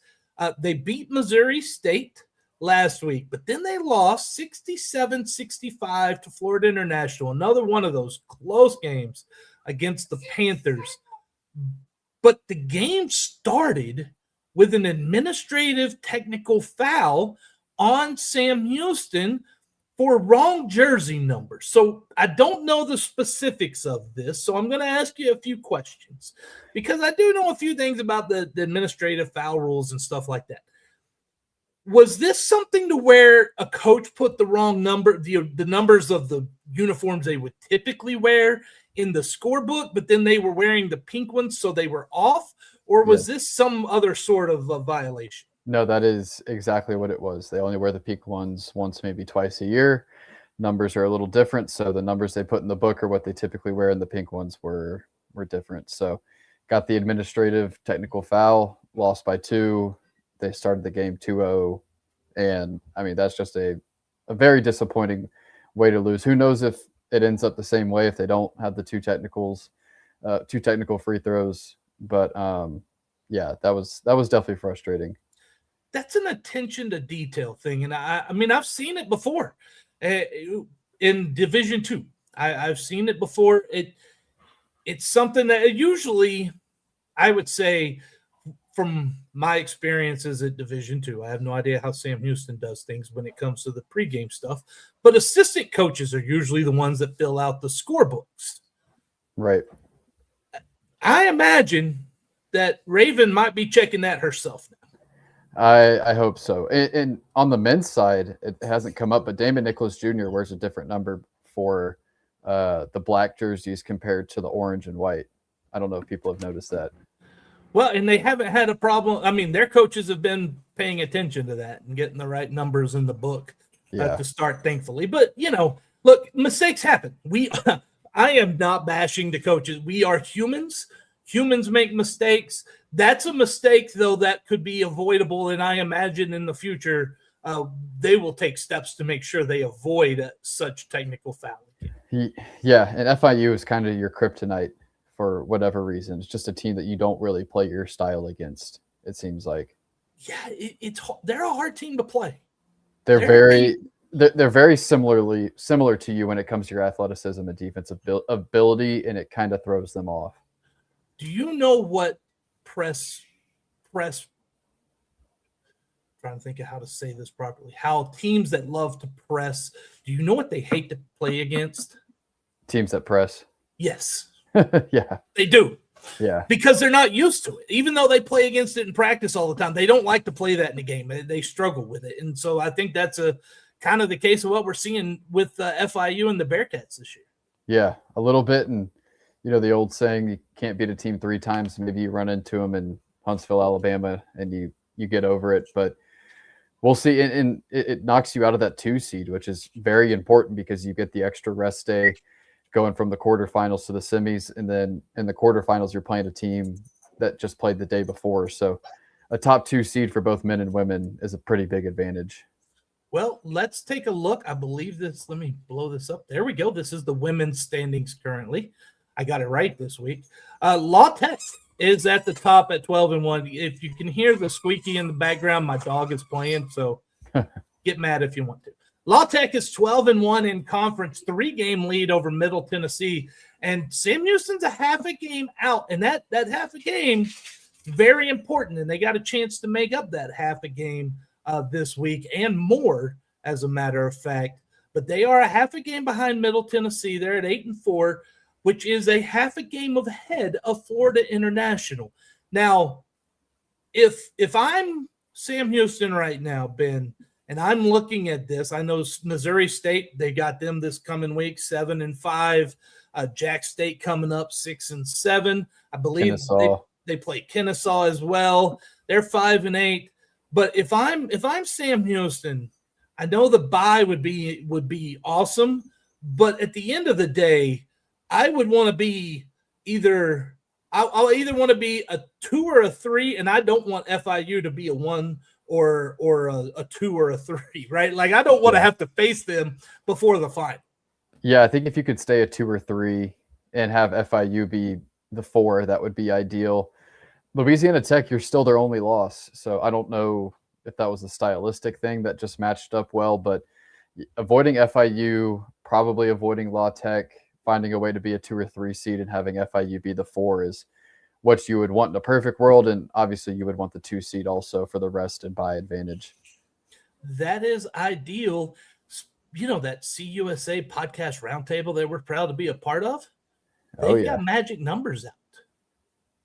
They beat Missouri State last week, but then they lost 67-65 to Florida International, another one of those close games against the Panthers. But the game started with an administrative technical foul on Sam Houston for wrong jersey numbers. So I don't know the specifics of this, so I'm going to ask you a few questions because I do know a few things about the administrative foul rules and stuff like that. Was this something to where a coach put the wrong number, the numbers of the uniforms they would typically wear in the scorebook, but then they were wearing the pink ones, so they were off? Or was this some other sort of a violation? No, that is exactly what it was. They only wear the pink ones once, maybe twice a year. Numbers are a little different, so the numbers they put in the book are what they typically wear, and the pink ones were different. So got the administrative technical foul, lost by 2. They started the game 2-0, and I mean that's just a very disappointing way to lose. Who knows if it ends up the same way if they don't have the 2 technical free throws, but yeah, that was definitely frustrating. That's an attention to detail thing, and I mean I've seen it before in Division II. I've seen it before. It's something that usually I would say from my experiences at Division II, I have no idea how Sam Houston does things when it comes to the pregame stuff, but assistant coaches are usually the ones that fill out the scorebooks. Right. I imagine that Raven might be checking that herself now. I hope so. And on the men's side, it hasn't come up, but Damon Nicholas Jr. wears a different number for the black jerseys compared to the orange and white. I don't know if people have noticed that. Well, and they haven't had a problem. I mean, their coaches have been paying attention to that and getting the right numbers in the book to start, thankfully. But, look, mistakes happen. I am not bashing the coaches. We are humans. Humans make mistakes. That's a mistake, though, that could be avoidable, and I imagine in the future they will take steps to make sure they avoid such technical fouling. Yeah, and FIU is kind of your kryptonite for whatever reason. It's just a team that you don't really play your style against, it seems like. Yeah, they're a hard team to play. They're very similar to you when it comes to your athleticism and defensive ability, and it kind of throws them off. Do you know what press trying to think of how to say this properly. How teams that love to press, do you know what they hate to play against? Teams that press. Yes. Yeah. They do. Yeah. Because they're not used to it. Even though they play against it in practice all the time, they don't like to play that in the game. They struggle with it. And so I think that's a kind of the case of what we're seeing with FIU and the Bearkats this year. Yeah, a little bit. And, you know, the old saying, you can't beat a team 3 times. Maybe you run into them in Huntsville, Alabama, and you get over it. But we'll see. And it knocks you out of that 2 seed, which is very important because you get the extra rest day going from the quarterfinals to the semis. And then in the quarterfinals, you're playing a team that just played the day before. So a top 2 seed for both men and women is a pretty big advantage. Well, let's take a look. I believe this. Let me blow this up. There we go. This is the women's standings currently. I got it right this week. La Tech is at the top at 12-1. If you can hear the squeaky in the background, my dog is playing, so get mad if you want to. La Tech is 12-1 in conference, 3-game lead over Middle Tennessee, and Sam Houston's a half a game out, and that half a game very important, and they got a chance to make up that half a game this week and more, as a matter of fact. But they are a half a game behind Middle Tennessee. They're at 8-4, which is a half a game ahead of Florida International. Now, if I'm Sam Houston right now, Ben, and I'm looking at this, I know Missouri State, they got them this coming week, 7-5. Jack State coming up 6-7. I believe they play Kennesaw as well. They're 5-8. But if I'm Sam Houston, I know the bye would be awesome, but at the end of the day, I would want to be I'll either want to be a 2 or a 3, and I don't want FIU to be a 1 or a 2 or a 3, right? Like I don't want to have to face them before the final. Yeah, I think if you could stay a 2 or 3 and have FIU be the 4, that would be ideal. Louisiana Tech, you're still their only loss. So I don't know if that was a stylistic thing that just matched up well, but avoiding FIU, probably avoiding La Tech, finding a way to be a 2 or 3 seed and having FIU be the 4 is what you would want in a perfect world. And obviously you would want the 2 seed also for the rest and bye advantage. That is ideal. You know, that CUSA podcast roundtable that we're proud to be a part of, they've got magic numbers out.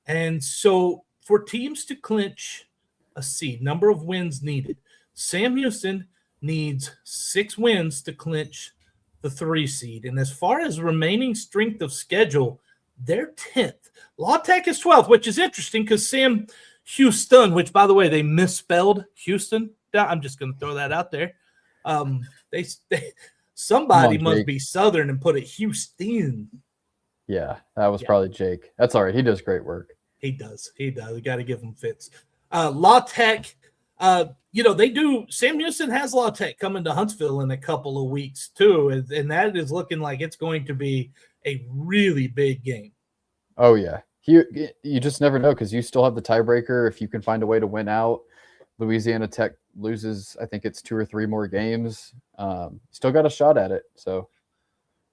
And so for teams to clinch a seed, number of wins needed, Sam Houston needs 6 wins to clinch the 3 seed. And as far as remaining strength of schedule, they're 10th. La Tech is 12th, which is interesting because Sam Houston, which, by the way, they misspelled Houston. I'm just going to throw that out there. Somebody must be Southern and put it Houston. Yeah, that was probably Jake. That's all right. He does great work. He does. We got to give him fits. La Tech, they do. Sam Houston has La Tech coming to Huntsville in a couple of weeks too, and that is looking like it's going to be a really big game. Oh yeah, you just never know because you still have the tiebreaker if you can find a way to win out. Louisiana Tech loses, I think it's 2 or 3 more games. Still got a shot at it. So,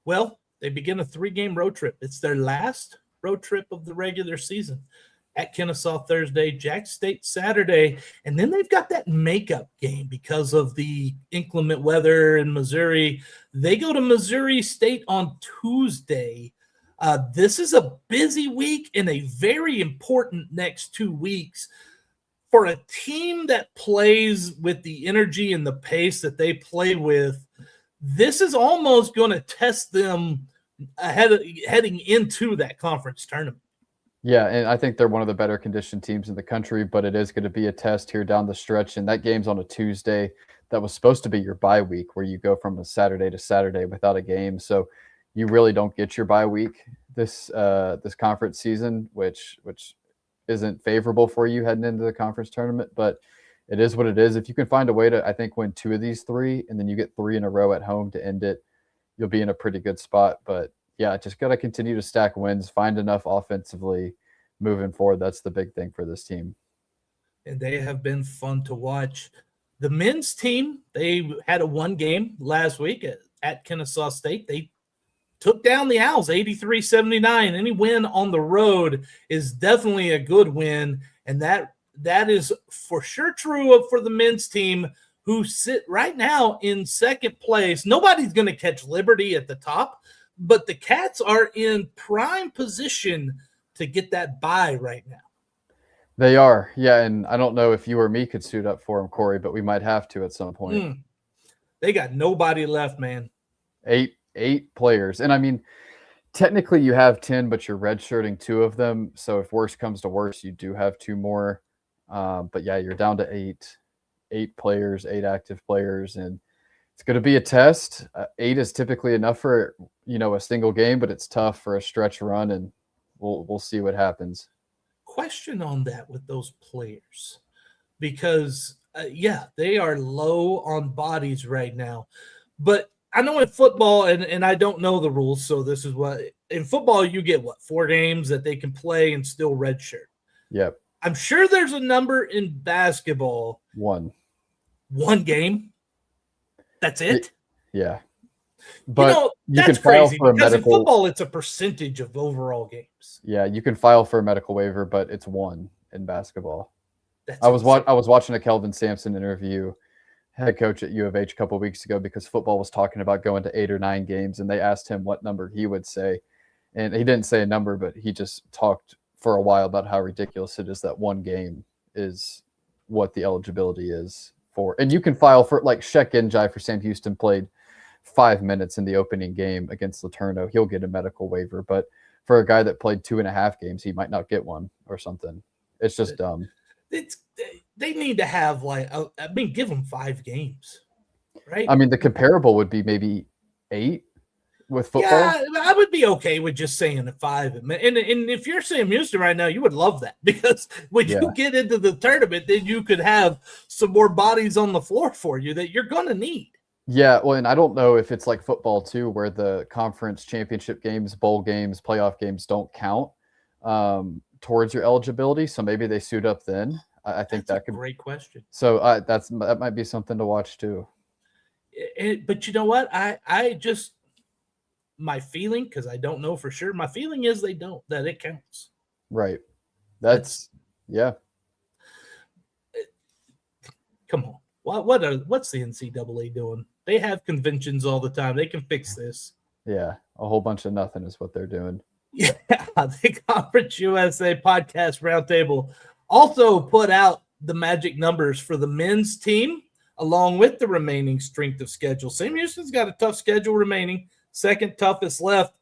well, they begin a 3-game road trip. It's their last road trip of the regular season. At Kennesaw Thursday, Jack State Saturday, and then they've got that makeup game because of the inclement weather in Missouri. They go to Missouri State on Tuesday. This is a busy week and a very important next 2 weeks. For a team that plays with the energy and the pace that they play with, this is almost going to test them heading into that conference tournament. Yeah, and I think they're one of the better conditioned teams in the country, but it is going to be a test here down the stretch, and that game's on a Tuesday. That was supposed to be your bye week where you go from a Saturday to Saturday without a game, so you really don't get your bye week this conference season, which isn't favorable for you heading into the conference tournament, but it is what it is. If you can find a way to, I think, win 2 of these 3, and then you get 3 in a row at home to end it, you'll be in a pretty good spot. But yeah, just got to continue to stack wins, find enough offensively moving forward. That's the big thing for this team. And they have been fun to watch. The men's team, they had a 1 game last week at Kennesaw State. They took down the Owls 83-79. Any win on the road is definitely a good win, and that that is for sure true for the men's team, who sit right now in second place. Nobody's going to catch Liberty at the top, but the Cats are in prime position to get that bye right now. They are, yeah, and I don't know if you or me could suit up for them, Corey, but we might have to at some point. They got nobody left, man. Eight players, and I mean, technically you have 10, but you're redshirting 2 of them. So if worse comes to worse, you do have 2 more. But yeah, you're down to 8 players, 8 active players, and it's going to be a test. 8 is typically enough for a single game, but it's tough for a stretch run, and we'll see what happens. Question on that with those players, because they are low on bodies right now, but I know in football, and I don't know the rules, so this is what in football you get 4 games that they can play and still redshirt. Yep. I'm sure there's a number in basketball. 1 game. That's it. Yeah. But you that's can file crazy for a because medical. in football it's a percentage of overall games. Yeah, you can file for a medical waiver, but it's 1 in basketball. That's I was watching a Kelvin Sampson interview, head coach at U of H, a couple of weeks ago, because football was talking about going to 8 or 9 games, and they asked him what number he would say, and he didn't say a number, but he just talked for a while about how ridiculous it is that 1 game is what the eligibility is for. And you can file for, like, Shek Njai for Sam Houston played 5 minutes in the opening game against Laterno. He'll get a medical waiver, but for a guy that played 2.5 games, he might not get one or something. It's just dumb. They need to have give them 5 games, right? I mean, the comparable would be maybe 8 with football. Yeah, I would be okay with just saying 5. And if you're Sam Houston right now, you would love that, because when you get into the tournament, then you could have some more bodies on the floor for you that you're going to need. Yeah, well, and I don't know if it's like football too, where the conference championship games, bowl games, playoff games don't count towards your eligibility. So maybe they suit up then. I think That's that could. Great question. So that might be something to watch too. But you know what? I just, my feeling, because I don't know for sure, my feeling is that it counts. Right. That's yeah. Come on. What's the NCAA doing? They have conventions all the time. They can fix this. Yeah, a whole bunch of nothing is what they're doing. Yeah, the Conference USA Podcast Roundtable also put out the magic numbers for the men's team, along with the remaining strength of schedule. Sam Houston's got a tough schedule remaining, second toughest left.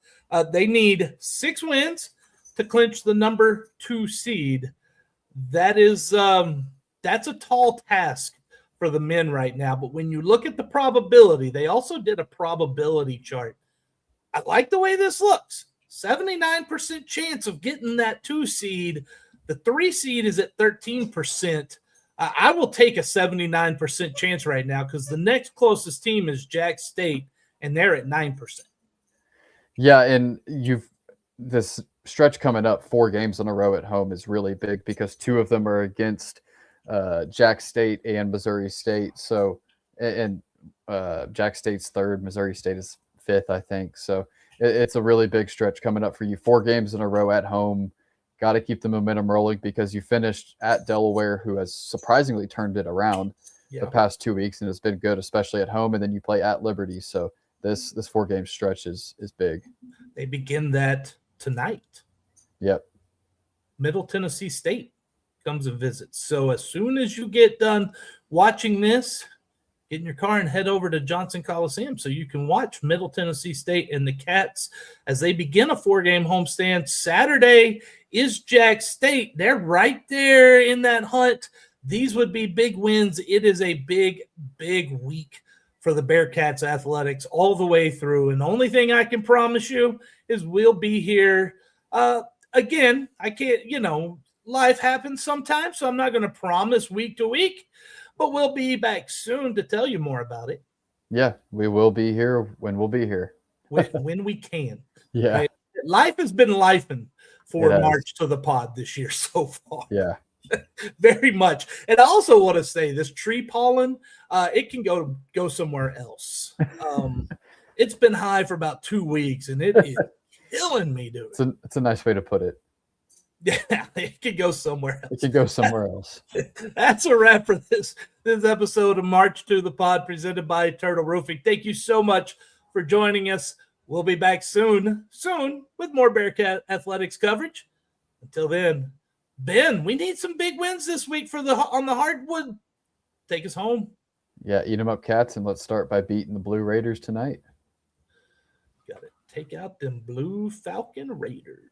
They need 6 wins to clinch the number 2 seed. That is that's a tall task for the men right now. But when you look at the probability, they also did a probability chart. I like the way this looks. 79% chance of getting that 2 seed. The 3 seed is at 13%. I will take a 79% chance right now, because the next closest team is Jack State, and they're at 9%. Yeah, and this stretch coming up, 4 games in a row at home is really big, because 2 of them are against Jack State and Missouri State. So, and Jack State's 3rd, Missouri State is 5th, I think. So it's a really big stretch coming up for you. 4 games in a row at home. Got to keep the momentum rolling, because you finished at Delaware, who has surprisingly turned it around the past 2 weeks and has been good, especially at home. And then you play at Liberty. So this 4-game stretch is big. They begin that tonight. Yep. Middle Tennessee State comes and visits. So as soon as you get done watching this, get in your car and head over to Johnson Coliseum so you can watch Middle Tennessee State and the Cats as they begin a 4-game homestand. Saturday is Jack State. They're right there in that hunt. These would be big wins. It is a big, big week for the Bearkats athletics all the way through. And the only thing I can promise you is we'll be here. Again, I can't, life happens sometimes, so I'm not going to promise week to week, but we'll be back soon to tell you more about it. Yeah, we will be here when we'll be here. when we can. Yeah. Right? Life has been lifing for It March to the pod this year so far. Yeah. Very much. And I also want to say this tree pollen, it can go somewhere else. It's been high for about 2 weeks, and it is killing me, dude. It's a nice way to put it. Yeah, it could go somewhere else. It could go somewhere else. That's a wrap for this episode of March to the Pod presented by Eternal Roofing. Thank you so much for joining us. We'll be back soon with more Bearkat athletics coverage. Until then, Ben, we need some big wins this week on the hardwood. Take us home. Yeah, eat them up, Cats, and let's start by beating the Blue Raiders tonight. Got to take out them Blue Falcon Raiders.